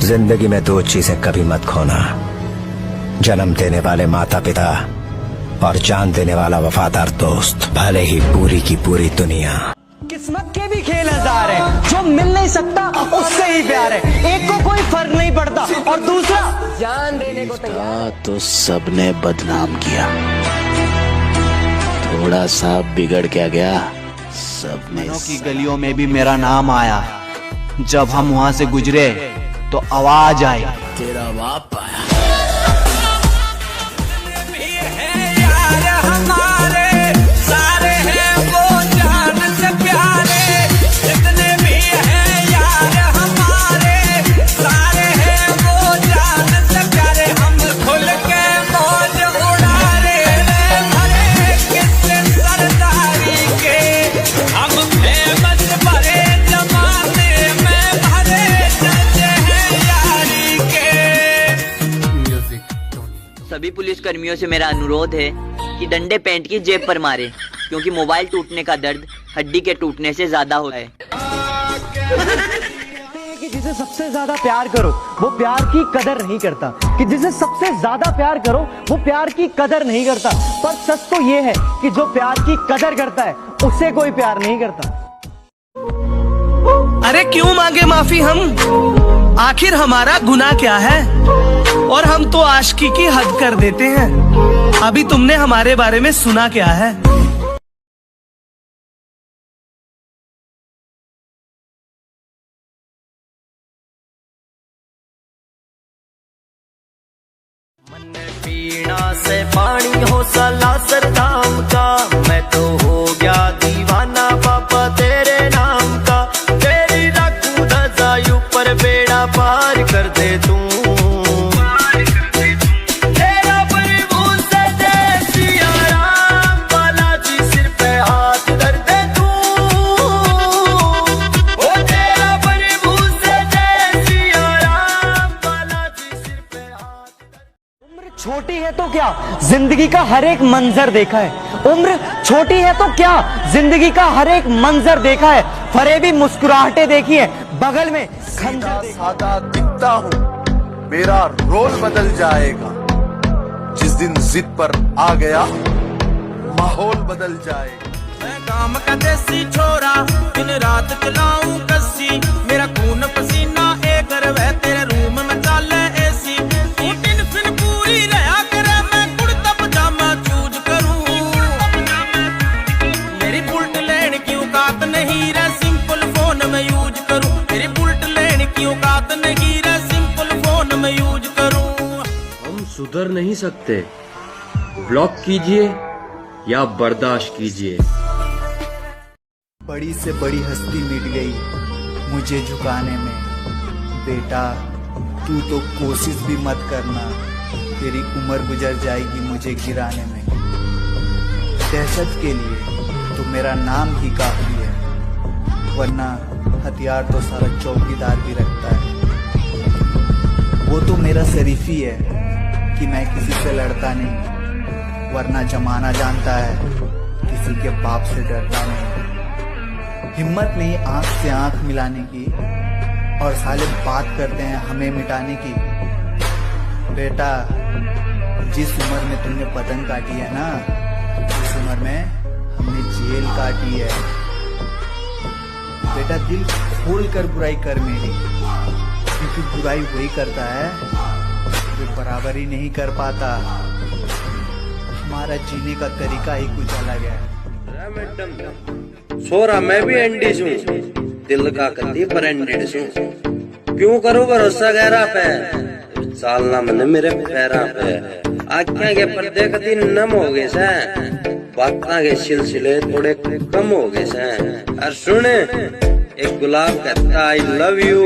जिंदगी में दो चीजें कभी मत खोना, जन्म देने वाले माता पिता और जान देने वाला वफादार दोस्त। भले ही पूरी की पूरी दुनिया। किस्मत के भी खेल हजार है, जो मिल नहीं सकता उससे ही प्यार है। एक को कोई फर्क नहीं पड़ता और दूसरा जान देने को तैयार। तो सबने बदनाम किया, थोड़ा सा बिगड़ क्या गया, सबने की गलियों में भी मेरा नाम आया। जब हम वहाँ से गुजरे तो आवाज आई, तेरा बाप आया। सभी पुलिस कर्मियों से मेरा अनुरोध है कि डंडे पैंट की जेब पर मारे, क्योंकि मोबाइल टूटने का दर्द हड्डी के टूटने से ज्यादा होता है। कि जिसे सबसे ज्यादा प्यार करो वो प्यार की कदर नहीं करता, कि जिसे सबसे ज्यादा प्यार करो वो प्यार की कदर नहीं करता। पर सच तो ये है कि जो प्यार की कदर करता है उससे कोई प्यार नहीं करता। अरे क्यों मांगे माफी हम, आखिर हमारा गुनाह क्या है? और हम तो आशिकी की हद कर देते हैं। अभी तुमने हमारे बारे में सुना क्या है? मन पीना से पानी हो सला सरदाम का, मैं तो हो गया दीवाना बाबा तेरे नाम का। तेरी रखूं दजायु पर बेड़ा पार कर दे तू। छोटी है तो क्या, जिंदगी का हर एक मंजर देखा है। उम्र छोटी है तो क्या, जिंदगी का हर एक मंजर देखा है। फरेबी मुस्कुराहटें देखी है, बगल में खंजर। सादा दिखता हूँ, मेरा रोल बदल जाएगा। जिस दिन जिद पर आ गया, माहौल बदल जाएगा। मैं काम का देसी छोरा, दिन रात चलाऊं कस्सी। मेरा खून पसीना एक रवे, तेरे रूम में चाले एसी। सुधर नहीं सकते, ब्लॉक कीजिए या बर्दाश्त कीजिए। बड़ी से बड़ी हस्ती मिट गई मुझे झुकाने में। बेटा तू तो कोशिश भी मत करना, तेरी उम्र गुजर जाएगी मुझे गिराने में। दहशत के लिए तो मेरा नाम ही काफी है, वरना हथियार तो सारा चौकीदार भी रखता है। वो तो मेरा शरीफी है कि मैं किसी से लड़ता नहीं, वरना जमाना जानता है किसी के बाप से डरता नहीं। हिम्मत नहीं आंख से आंख मिलाने की, और साले बात करते हैं हमें मिटाने की। बेटा जिस उम्र में तुमने पतंग काटी है ना, उस उम्र में हमने जेल काटी है। बेटा दिल खोल कर बुराई कर मेरी, क्योंकि बुराई वही करता है जो बराबरी नहीं कर पाता। हमारा जीने का तरीका ही कुछ अलग है। छोरा मैं भी एंडीज हूँ, दिल का कदी पर एंडीज हूँ। क्यों करो भरोसा गहरा पे, चालना मन मेरे पैरा पे। आँखें के पर्दे कदी नम हो गए से, बातों के सिलसिले थोड़े कम हो गए से। और सुन, एक गुलाब कहता आई लव यू,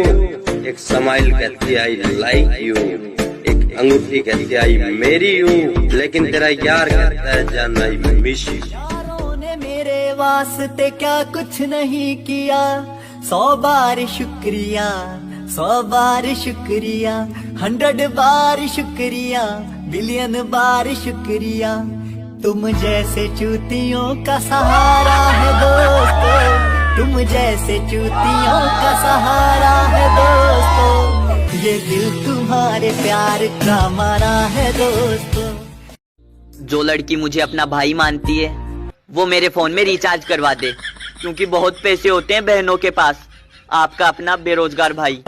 एक स्माइल कहती आई लाइक यू, एक अंगूठी कहती आई मेरी यू, लेकिन तेरा यार कहता है जान आई मिस यू। यारों ने मेरे वास्ते क्या कुछ नहीं किया, 100 बार शुक्रिया, 100 बार शुक्रिया, 100 बार शुक्रिया, बिलियन बार शुक्रिया। तुम जैसे चूतियों का सहारा है दोस्तों, तुम जैसे चूतियों का सहारा है दोस्तों। ये दिल तुम्हारे प्यार का मारा है दोस्तों। जो लड़की मुझे अपना भाई मानती है वो मेरे फोन में रिचार्ज करवा दे, क्योंकि बहुत पैसे होते हैं बहनों के पास। आपका अपना बेरोजगार भाई।